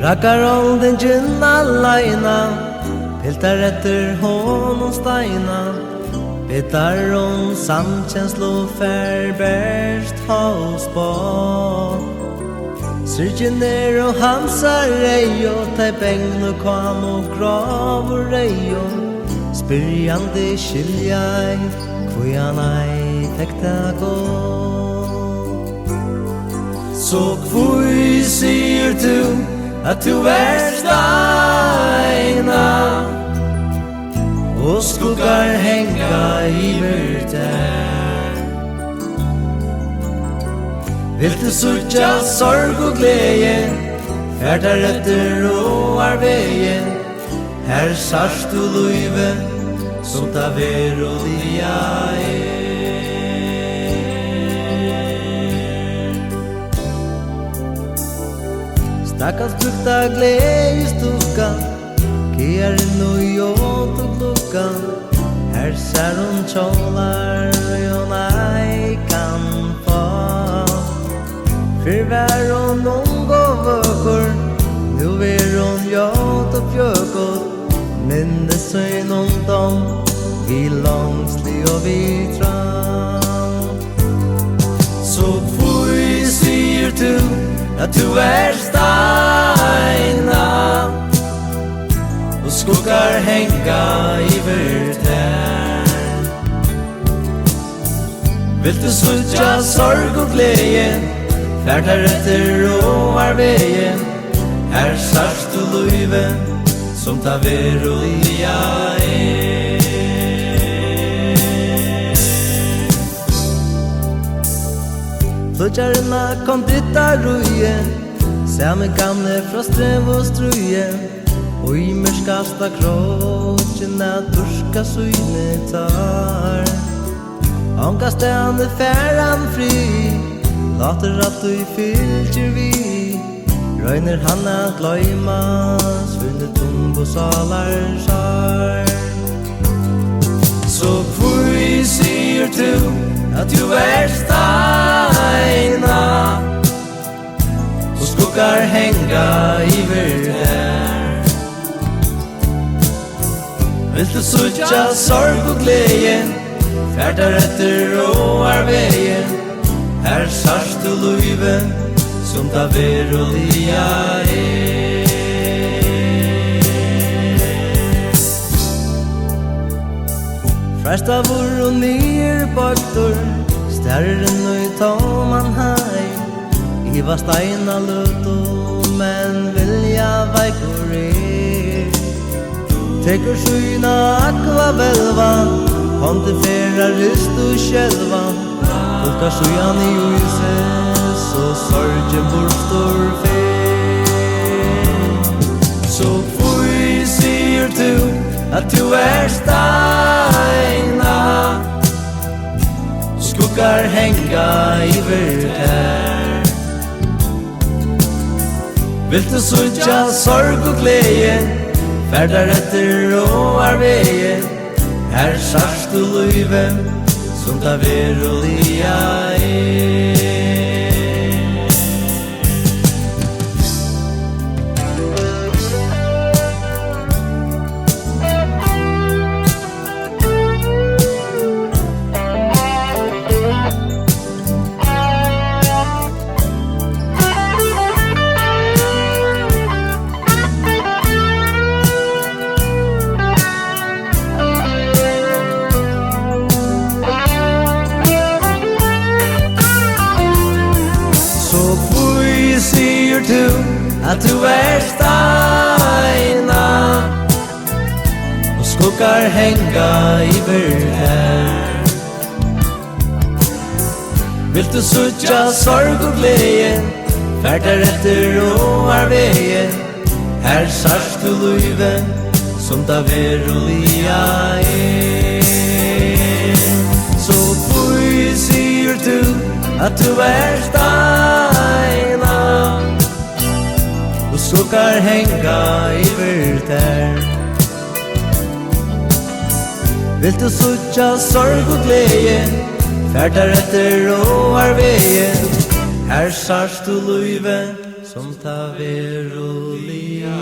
Raggar oldingin aleina, piltar eftir honum steina, bitar samkjenslu berst hos Syrgin og hansar reyðu, bangnu kámu gráu reyðu, spyrjandi skilja hví nei tekta gå. Så hví sigur du at du steina og skuggar hanga yvir der? Vill du siggja sorg og gleði, ferðar eftir Áarvegi, her sært du lívið som veruliga Stakkars brukta gleði stúkan, kýjar inn og Joto-gluggan, her ser kjólar ei kan få. Fyrr var ung og vøkur, nu Joto-fjøkur, minnes ungdom, vi langslig og vi trang. Så hví sigur du at du steina og skuggar hanga yvir der? Vill du siggja sorg og gleði, ferðar eftir Áarvegi, her sært du lívið som veruliga Flýggjarna kom ditta rúi, sami gamle frá stref og strúi, og í myrskasta krókina turska syni tar. Hanga stæðan ferran fri, látur at du fylgir vi, røynir hann at gløyma svinnu tung og salar sár. Så hví sigur du at du steina og skuggar hanga yvir der? Vill du siggja sorg og gleði, ferðar eftir Áarvegi, her sært du lívið som veruliga Fræsta vor og nýr bøttur, starir inn og tóman heim, iva steina lutu, men vilja Áarvegurin. Tekur syna akva velva, håndi ferra ristu själva, tolkar syan i huset, så sorgen burstor fel. Så hví sigur du at du steina og skuggar hanga yvir der? Vill du siggja sorg og gleði, ferðar eftir Áarvegi, her sært du lívið som veruliga Sigur du at du steina og skuggar hanga yvir der? Vill du siggja sorg og gleði, ferðar eftir Áarvegi, her sært du lívið som veruliga Så hví sigur du at du steina og skuggar hanga yvir der? Vill du siggja sorg og gleði, ferðar eftir Áarvegi, her sært du lívið som það veruliga